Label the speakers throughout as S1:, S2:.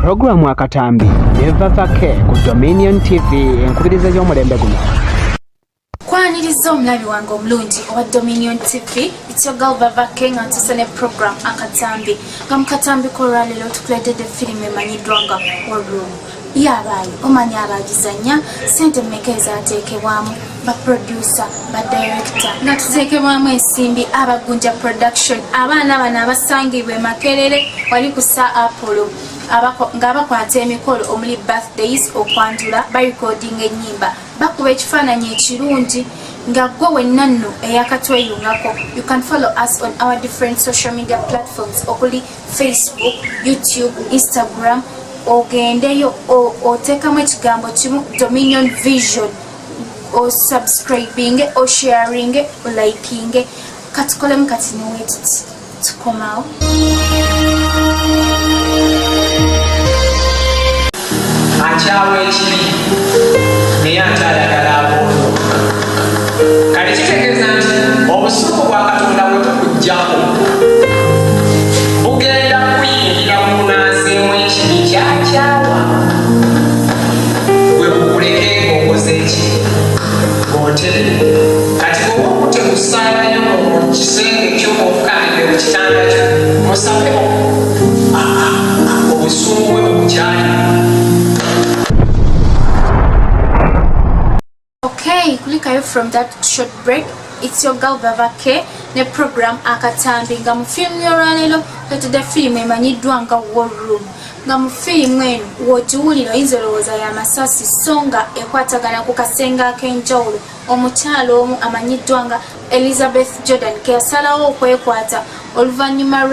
S1: Programu Akatambi neva vake ku Dominion TV enkubiriza y'omulembe guno.
S2: Kwaniriza omulabi wange omulungi owa Dominion TV, it's your girl Vavake nga ntusane program Akatambi. Nga mukatambi kolwalero tukuletedde firimu emanyiddwa nga War Room. Yabayi omanyi abagizanya sente mmeka ezaateekebwamu ba producer ba director nga tuteekebwamu ensimbi abagunja production abaana bano abasangibwa Makerere wali ku Sir Apollo nga bakwata emikolo omuli birthdays okwanjula ba recording ennyimba bakuba ekifaananyi ekirungi nga gwe wenna nno eyakatweyungako. You can follow us on our different social media platforms okuli Facebook, YouTube, Instagram. Ogendeyo otekamu ekigambo kimu Dominion Vision o subscribing o sharing o liking katukolemu kati niwetiti tukomawo.
S3: Achawe ekiri naye akyayagala abondo kale kitegeeza nti obusungu bwa Katonda bwe tukuggyako bugenda kuyingira mu naazimu ekibi kyakyawa bwe bukuleke ng'okoze eki ng'otere kati bwe okute kusaalayo mu kisenge ky'omufukamidde mu kitanda kyo musabeho obusungu bwe bukukyali.
S2: Okay, kulikayo from that short break. It's your girl Vavake ne program Akatambi nga mu film y'olwaleero twetedde firimu emanyiddwa nga War Room. Nga mu firimu eno w'ogiwulira oyinza olowooza ya masasi so nga ekwatagana ku kasenge ak'enjawulo. Omukyalo omu amanyiddwa nga Elizabeth Jordan ke yasalawo okwekwata oluvannyuma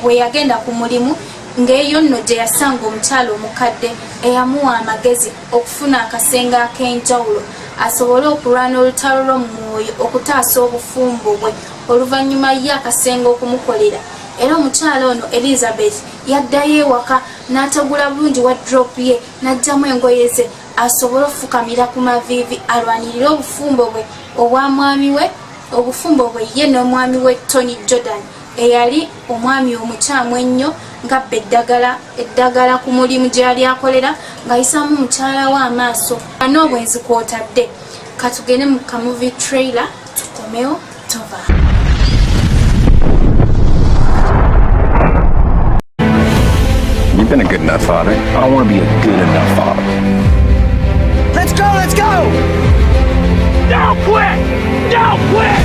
S2: we yagenda ku mulimu ng'eyo nno gye yasanga omukyalo omukadde eyamuwa amagezi okufuna akasenge ak'enjawulo asobole okulwana olutalo lw'omwoyo okutaasa obufumbo bwe oluvannyuma ye akasenge okumukolera. Era omukyalo ono Elizabeth yaddayo ewaka n'atagula bulungi wardrobe ye n'aggyamu engoye ze asobole okufukamira ku maviivi alwanirire obufumbo bwe obwa mwami we, obufumbo bwe ye n'omwami we Tony Jordan eyali omwami omukyamu ennyo ng'abba eddagala ku mulimu gye yali akolera ng'ayisaamu mukyala we amaaso. N'obwenzi kw'otadde katugende mu kamuvi trailer tukomewo tova.
S4: You've been a good enough father. I don't want to be a good enough father.
S5: Let's go, let's go! Don't quit! Don't quit!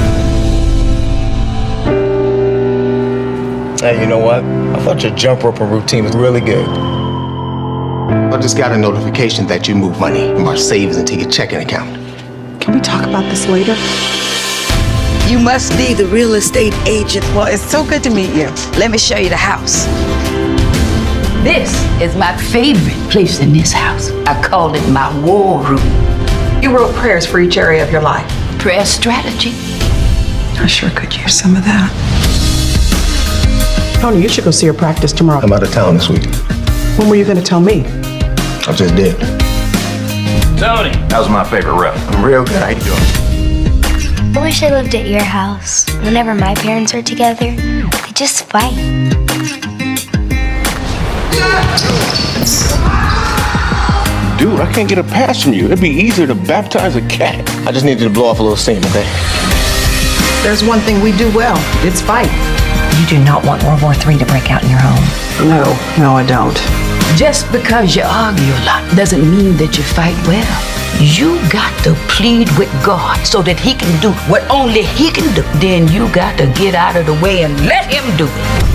S6: Hey, you know what? I thought your jump rope routine was really good.
S7: I just got a notification that you moved money from our savings into your checking account.
S8: Can we talk about this later?
S9: You must be the real estate agent.
S8: Well, it's so good to meet you.
S9: Let me show you the house.
S10: This is my favorite place in this house. I call it my war room.
S8: You wrote prayers for each area of your life.
S10: Prayer strategy.
S8: I sure could use some of that. Tony, you should go see her practice tomorrow.
S6: I'm out of town this week.
S8: When were you going to tell me?
S6: I just did.
S4: Tony, that was my favorite rep.
S7: I'm real good. How you doing?
S11: I wish I lived at your house. Whenever my parents are together, they just fight.
S4: Dude, I can't get a pass from you. It'd be easier to baptize a cat.
S6: I just needed to blow off a little steam, okay?
S8: There's one thing we do well. It's fight.
S10: You do not want World War III to break out in your home.
S8: No, I don't.
S10: Just because you argue a lot doesn't mean that you fight well. You got to plead with God so that He can do what only He can do. Then you got to get out of the way and let Him do it.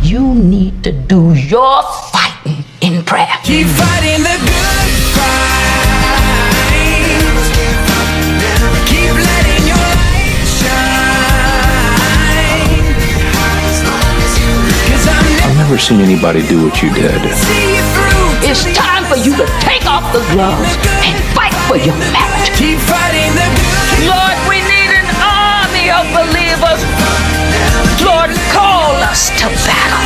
S10: You need to do your fighting in prayer.
S5: Keep fighting the good fight. Keep letting your light shine. 'Cause
S4: I've never seen anybody do what you did.
S5: see you through.
S10: It's time for you to take off the gloves and fight for your marriage.
S5: Keep fighting the good.
S10: Lord, we need an army of believers. Lord, call us to battle.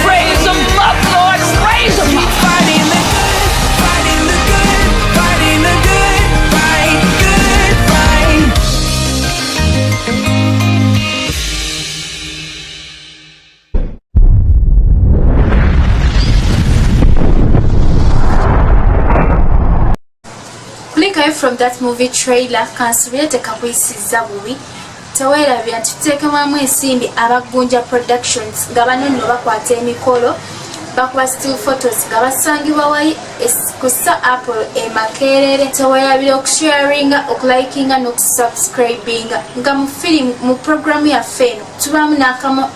S10: Raise them up, Lord, raise them
S5: Keep
S10: up.
S5: fighting the good, fighting the good, fighting the good fight, good fight.
S2: away from that movie trailer kansubire tekakuyisiza bubi teweerabira nti tuteekemamu ensimbi abagunja productions nga bano nno bakwata emikolo bakuba still photos nga basangibwa wayi kussa apple emakerere teweerabira okusharinga okulikinga n'okusubscribinga nga mu firimu mu programu yaffe eno tubaamu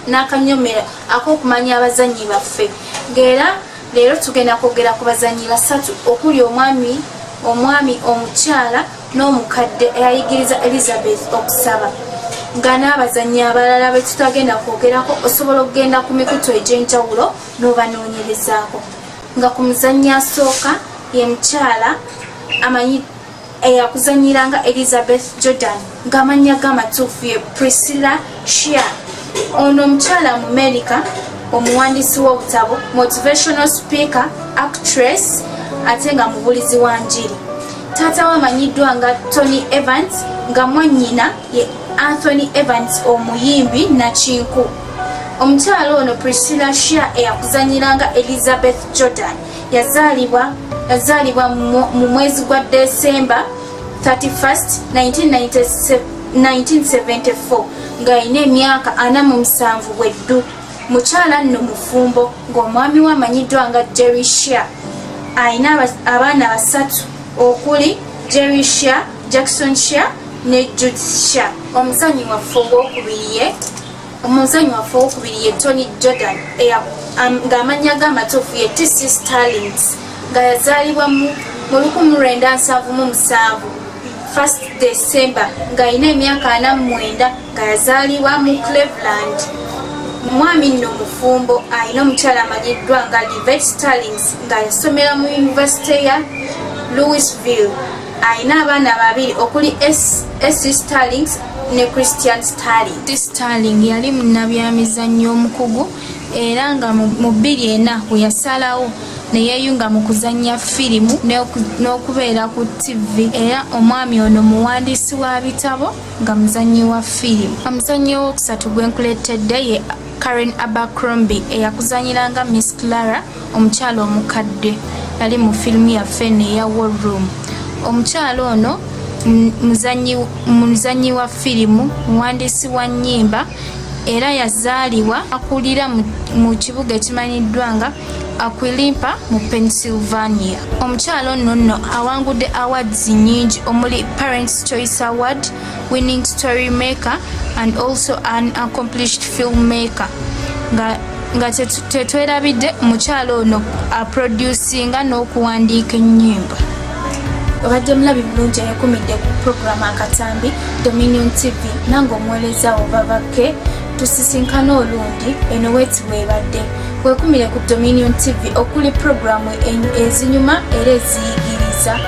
S2: n'akanyomero ak'okumanya abazannyi baffe ng'era leero tugenda kwogera ku bazannyi basatu okuli omwami omukyala n'omukadde eyayigiriza Elizabeth okusaba nga n'abazannyi abalala be tutagenda kwogerako osobola okugenda ku mikutu egy'enjawulo n'obanoonyerezaako nga ku muzannyi asooka ye mukyala amanyi eyakuzanyiranga Elizabeth Jordan ng'amannya g'amatuufu ye Priscilla Shea. Ono omukyala mu America omuwandiisi w'obutabo, motivational speaker, actress ate nga mubulizi wa njiri. Taata we amanyiddwa nga Tony Evans nga mwannyina ye Anthony Evans omuyimbi nakinku. Omukyala ono Priscilla Shea eyakuzanyiranga Elizabeth Jordan yazaalibwa mu mwezi gwa December 31st 1974 ng'alina emyaka 47 bweddu. Mukyala nno mufumbo ng'omwami we amanyiddwa nga Jerry Shea. Alina abaana basatu okuli Jerry Shea, Jackson Shea ne Judith Shea. Omuzannyi waffe owokubiri ye Tony Jordan ng'amannya g'amatuufu ye TC Starlings nga yazaalibwa mu 1977 1st December ng'alina emyaka 49 nga yazaalibwa mu Cleveland. Mwami nno mufumbo alina omukyala amanyiddwa nga Livette Starlings nga yasomera mu University ya Louisville. Alina abaana babiri okuli Essie Starlings ne Christian Starling. Starling yali munnabyamizannyo omukugu era nga mu 2004 we yasalawo ne yeeyunga mu kuzannya firimu n'okubeera ku TV. Era omwami ono muwandiisi wa bitabo nga muzannyi wa firimu. Omuzannyi owookusatu gwe nkuleetedde ye Karen Abercrombie eyakuzanyiranga Miss Clara omukyala omukadde yali mu firimu yaffe eya War Room. Omukyala ono muzannyi wa firimu, muwandiisi wa nnyimba era yazaalibwa akulira mu kibuga ekimanyiddwa nga Aquilimpa mu Pennsylvania. Omukyala ono nno awangudde awards nnyingi omuli Parents' Choice Award, Winning Story Maker and also an accomplished filmmaker. Nga tetwerabidde omukyala ono aproducinga n'okuwandiika ennyimba. Obadde mulabi bulungi ayakumidde ku programu Akatambi Dominion TV nange omuweereza wo babake tusisinkana olundi eno weetibwa ebadde weekumire ku Dominion TV okuli programu ezinyuma era eziyigiriza